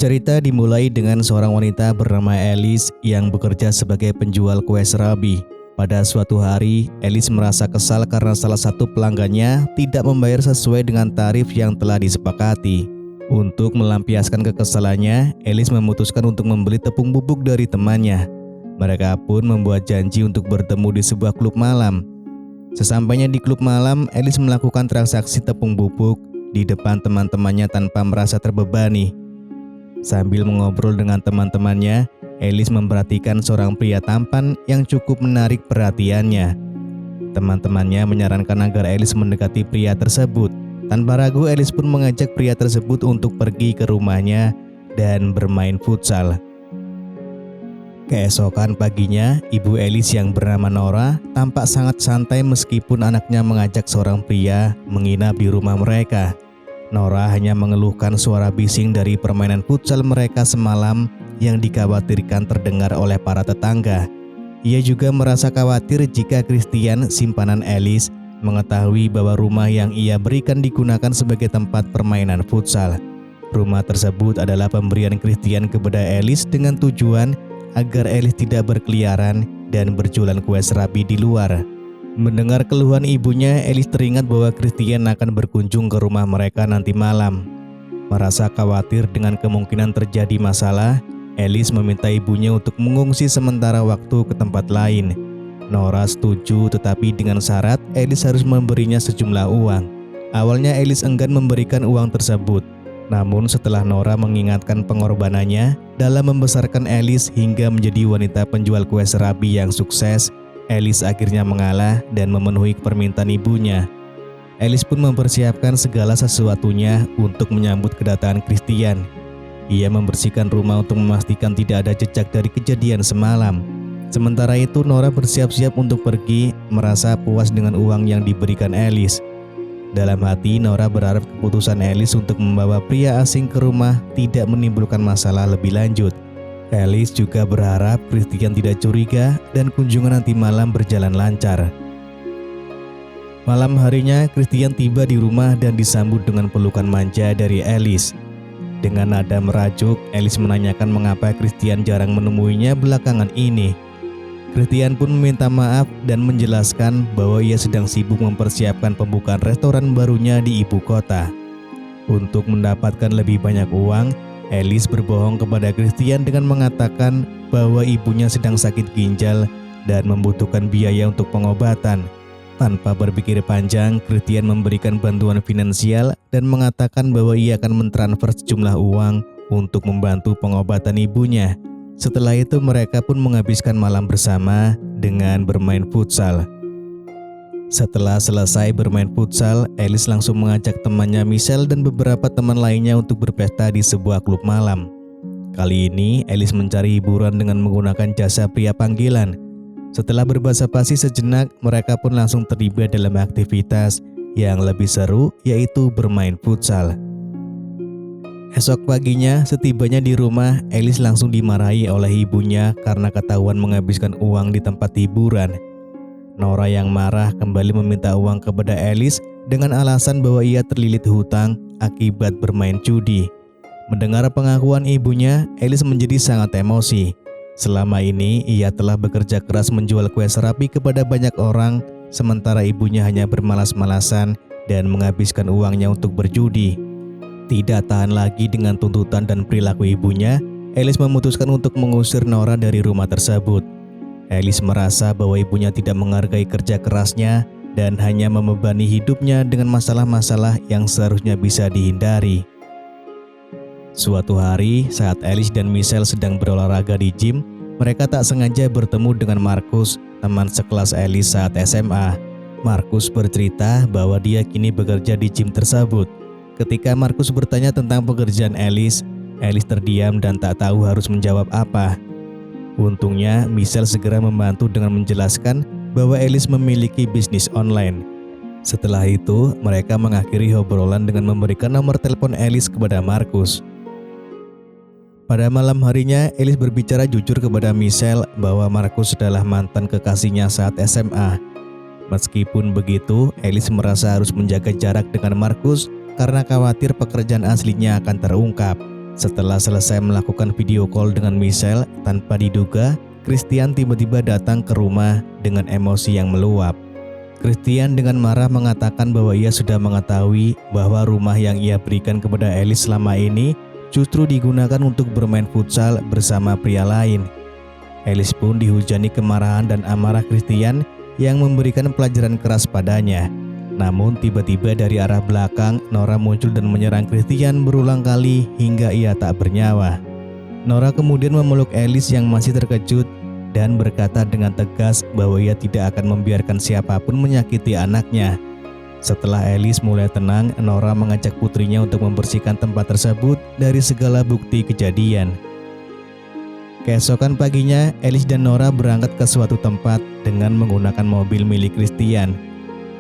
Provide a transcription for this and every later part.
Cerita dimulai dengan seorang wanita bernama Alice yang bekerja sebagai penjual kue serabi. Pada suatu hari, Alice merasa kesal karena salah satu pelanggannya tidak membayar sesuai dengan tarif yang telah disepakati. Untuk melampiaskan kekesalannya, Alice memutuskan untuk membeli tepung bubuk dari temannya. Mereka pun membuat janji untuk bertemu di sebuah klub malam. Sesampainya di klub malam, Alice melakukan transaksi tepung bubuk di depan teman-temannya tanpa merasa terbebani. Sambil mengobrol dengan teman-temannya, Alice memperhatikan seorang pria tampan yang cukup menarik perhatiannya. Teman-temannya menyarankan agar Alice mendekati pria tersebut. Tanpa ragu, Alice pun mengajak pria tersebut untuk pergi ke rumahnya dan bermain futsal. Keesokan paginya, ibu Alice yang bernama Nora tampak sangat santai meskipun anaknya mengajak seorang pria menginap di rumah mereka. Nora hanya mengeluhkan suara bising dari permainan futsal mereka semalam yang dikhawatirkan terdengar oleh para tetangga. Ia juga merasa khawatir jika Christian, simpanan Alice, mengetahui bahwa rumah yang ia berikan digunakan sebagai tempat permainan futsal. Rumah tersebut adalah pemberian Christian kepada Alice dengan tujuan agar Alice tidak berkeliaran dan berjualan kue serabi di luar. Mendengar keluhan ibunya, Alice teringat bahwa Christian akan berkunjung ke rumah mereka nanti malam. Merasa khawatir dengan kemungkinan terjadi masalah, Alice meminta ibunya untuk mengungsi sementara waktu ke tempat lain. Nora setuju, tetapi dengan syarat Alice harus memberinya sejumlah uang. Awalnya Alice enggan memberikan uang tersebut. Namun setelah Nora mengingatkan pengorbanannya dalam membesarkan Alice hingga menjadi wanita penjual kue serabi yang sukses, Alice akhirnya mengalah dan memenuhi permintaan ibunya. Alice pun mempersiapkan segala sesuatunya untuk menyambut kedatangan Christian. Ia membersihkan rumah untuk memastikan tidak ada jejak dari kejadian semalam. Sementara itu Nora bersiap-siap untuk pergi, merasa puas dengan uang yang diberikan Alice. Dalam hati Nora berharap keputusan Alice untuk membawa pria asing ke rumah tidak menimbulkan masalah lebih lanjut. Alice juga berharap Christian tidak curiga dan kunjungan nanti malam berjalan lancar. Malam harinya Christian tiba di rumah dan disambut dengan pelukan manja dari Alice. Dengan nada merajuk, Alice menanyakan mengapa Christian jarang menemuinya belakangan ini. Christian pun meminta maaf dan menjelaskan bahwa ia sedang sibuk mempersiapkan pembukaan restoran barunya di ibu kota. Untuk mendapatkan lebih banyak uang, Alice berbohong kepada Christian dengan mengatakan bahwa ibunya sedang sakit ginjal dan membutuhkan biaya untuk pengobatan. Tanpa berpikir panjang, Christian memberikan bantuan finansial dan mengatakan bahwa ia akan mentransfer sejumlah uang untuk membantu pengobatan ibunya. Setelah itu mereka pun menghabiskan malam bersama dengan bermain futsal. Setelah selesai bermain futsal, Alice langsung mengajak temannya Michelle dan beberapa teman lainnya untuk berpesta di sebuah klub malam. Kali ini, Alice mencari hiburan dengan menggunakan jasa pria panggilan. Setelah berbasa-basi sejenak, mereka pun langsung terlibat dalam aktivitas yang lebih seru, yaitu bermain futsal. Esok paginya, setibanya di rumah, Alice langsung dimarahi oleh ibunya karena ketahuan menghabiskan uang di tempat hiburan. Nora yang marah kembali meminta uang kepada Alice dengan alasan bahwa ia terlilit hutang akibat bermain judi. Mendengar pengakuan ibunya, Alice menjadi sangat emosi. Selama ini ia telah bekerja keras menjual kue serabi kepada banyak orang, sementara ibunya hanya bermalas-malasan dan menghabiskan uangnya untuk berjudi. Tidak tahan lagi dengan tuntutan dan perilaku ibunya, Alice memutuskan untuk mengusir Nora dari rumah tersebut. Alice merasa bahwa ibunya tidak menghargai kerja kerasnya dan hanya membebani hidupnya dengan masalah-masalah yang seharusnya bisa dihindari. Suatu hari, saat Alice dan Michelle sedang berolahraga di gym, mereka tak sengaja bertemu dengan Marcus, teman sekelas Alice saat SMA. Marcus bercerita bahwa dia kini bekerja di gym tersebut. Ketika Marcus bertanya tentang pekerjaan Alice, Alice terdiam dan tak tahu harus menjawab apa. Untungnya, Michelle segera membantu dengan menjelaskan bahwa Alice memiliki bisnis online. Setelah itu, mereka mengakhiri obrolan dengan memberikan nomor telepon Alice kepada Marcus. Pada malam harinya, Alice berbicara jujur kepada Michelle bahwa Marcus adalah mantan kekasihnya saat SMA. Meskipun begitu, Alice merasa harus menjaga jarak dengan Marcus karena khawatir pekerjaan aslinya akan terungkap. Setelah selesai melakukan video call dengan Michelle, tanpa diduga, Christian tiba-tiba datang ke rumah dengan emosi yang meluap. Christian dengan marah mengatakan bahwa ia sudah mengetahui bahwa rumah yang ia berikan kepada Alice selama ini justru digunakan untuk bermain futsal bersama pria lain. Alice pun dihujani kemarahan dan amarah Christian yang memberikan pelajaran keras padanya. Namun tiba-tiba dari arah belakang, Nora muncul dan menyerang Christian berulang kali hingga ia tak bernyawa. Nora kemudian memeluk Alice yang masih terkejut dan berkata dengan tegas bahwa ia tidak akan membiarkan siapapun menyakiti anaknya. Setelah Alice mulai tenang, Nora mengajak putrinya untuk membersihkan tempat tersebut dari segala bukti kejadian. Keesokan paginya, Alice dan Nora berangkat ke suatu tempat dengan menggunakan mobil milik Christian.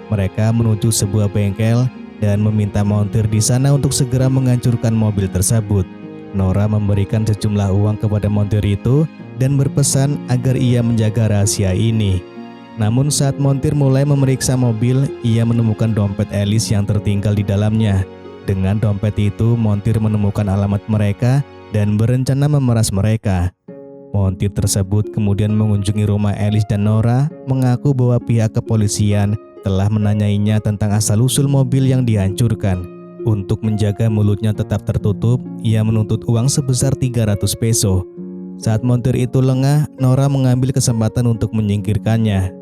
Mereka menuju sebuah bengkel dan meminta montir di sana untuk segera menghancurkan mobil tersebut. Nora memberikan sejumlah uang kepada montir itu dan berpesan agar ia menjaga rahasia ini. Namun saat montir mulai memeriksa mobil, ia menemukan dompet Alice yang tertinggal di dalamnya. Dengan dompet itu, montir menemukan alamat mereka dan berencana memeras mereka. Montir tersebut kemudian mengunjungi rumah Alice dan Nora, mengaku bahwa pihak kepolisian telah menanyainya tentang asal-usul mobil yang dihancurkan. Untuk menjaga mulutnya tetap tertutup, ia menuntut uang sebesar 300 peso. Saat montir itu lengah, Nora mengambil kesempatan untuk menyingkirkannya.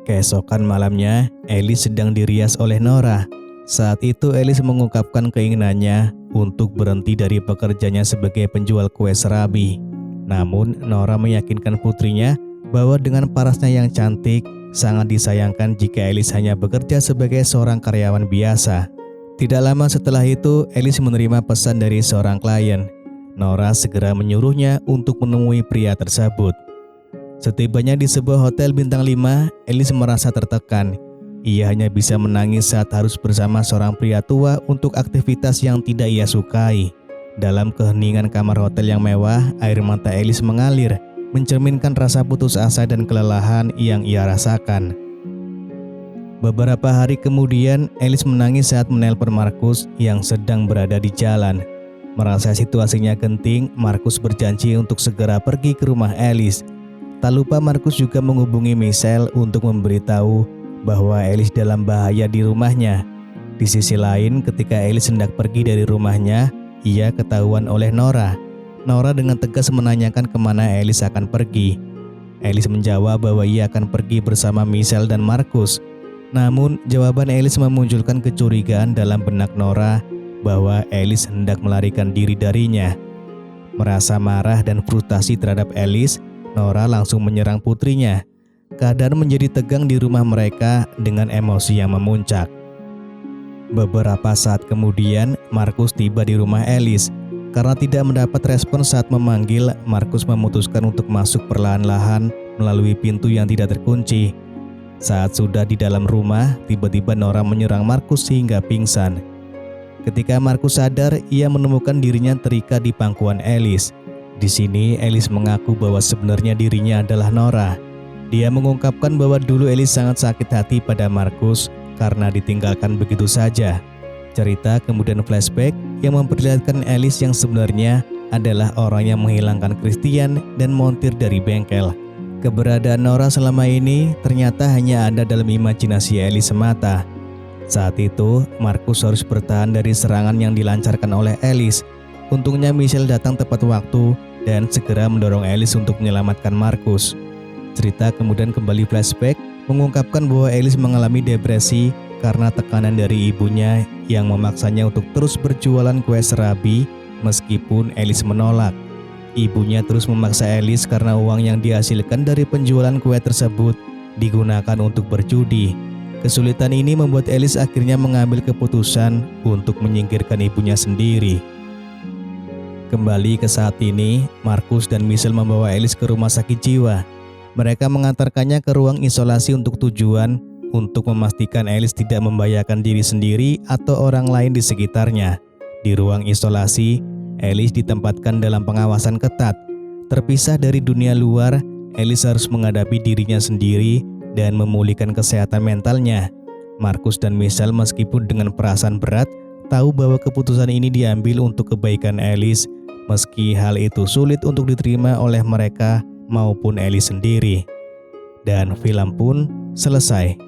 Keesokan malamnya, Alice sedang dirias oleh Nora. Saat itu Alice mengungkapkan keinginannya untuk berhenti dari pekerjaannya sebagai penjual kue serabi. Namun, Nora meyakinkan putrinya bahwa dengan parasnya yang cantik, sangat disayangkan jika Alice hanya bekerja sebagai seorang karyawan biasa. Tidak lama setelah itu, Alice menerima pesan dari seorang klien. Nora segera menyuruhnya untuk menemui pria tersebut. Setibanya di sebuah hotel bintang 5, Alice merasa tertekan. Ia hanya bisa menangis saat harus bersama seorang pria tua untuk aktivitas yang tidak ia sukai. Dalam keheningan kamar hotel yang mewah, air mata Alice mengalir, mencerminkan rasa putus asa dan kelelahan yang ia rasakan. Beberapa hari kemudian, Alice menangis saat menelpon Markus yang sedang berada di jalan. Merasa situasinya genting, Markus berjanji untuk segera pergi ke rumah Alice. Tak lupa Markus juga menghubungi Michelle untuk memberitahu bahwa Alice dalam bahaya di rumahnya. Di sisi lain, ketika Alice hendak pergi dari rumahnya, ia ketahuan oleh Nora. Nora dengan tegas menanyakan kemana Alice akan pergi. Alice menjawab bahwa ia akan pergi bersama Michelle dan Markus. Namun, jawaban Alice memunculkan kecurigaan dalam benak Nora bahwa Alice hendak melarikan diri darinya. Merasa marah dan frustasi terhadap Alice, Nora langsung menyerang putrinya. Keadaan menjadi tegang di rumah mereka dengan emosi yang memuncak. Beberapa saat kemudian, Markus tiba di rumah Alice. Karena tidak mendapat respon saat memanggil, Markus memutuskan untuk masuk perlahan-lahan melalui pintu yang tidak terkunci. Saat sudah di dalam rumah, tiba-tiba Nora menyerang Markus hingga pingsan. Ketika Markus sadar, ia menemukan dirinya terikat di pangkuan Alice. Di sini, Alice mengaku bahwa sebenarnya dirinya adalah Nora. Dia mengungkapkan bahwa dulu Alice sangat sakit hati pada Markus karena ditinggalkan begitu saja. Cerita kemudian flashback yang memperlihatkan Alice yang sebenarnya adalah orang yang menghilangkan Christian dan montir dari bengkel. Keberadaan Nora selama ini ternyata hanya ada dalam imajinasi Alice semata. Saat itu, Markus harus bertahan dari serangan yang dilancarkan oleh Alice. Untungnya Michelle datang tepat waktu dan segera mendorong Alice untuk menyelamatkan Markus. Cerita kemudian kembali flashback mengungkapkan bahwa Alice mengalami depresi karena tekanan dari ibunya yang memaksanya untuk terus berjualan kue serabi meskipun Alice menolak. Ibunya terus memaksa Alice karena uang yang dihasilkan dari penjualan kue tersebut digunakan untuk berjudi. Kesulitan ini membuat Alice akhirnya mengambil keputusan untuk menyingkirkan ibunya sendiri. Kembali ke saat ini, Markus dan Michelle membawa Alice ke rumah sakit jiwa. Mereka mengantarkannya ke ruang isolasi untuk tujuan untuk memastikan Alice tidak membahayakan diri sendiri atau orang lain di sekitarnya. Di ruang isolasi, Alice ditempatkan dalam pengawasan ketat. Terpisah dari dunia luar, Alice harus menghadapi dirinya sendiri dan memulihkan kesehatan mentalnya. Markus dan Michelle meskipun dengan perasaan berat, tahu bahwa keputusan ini diambil untuk kebaikan Alice, meski hal itu sulit untuk diterima oleh mereka maupun Alice sendiri. Dan film pun selesai.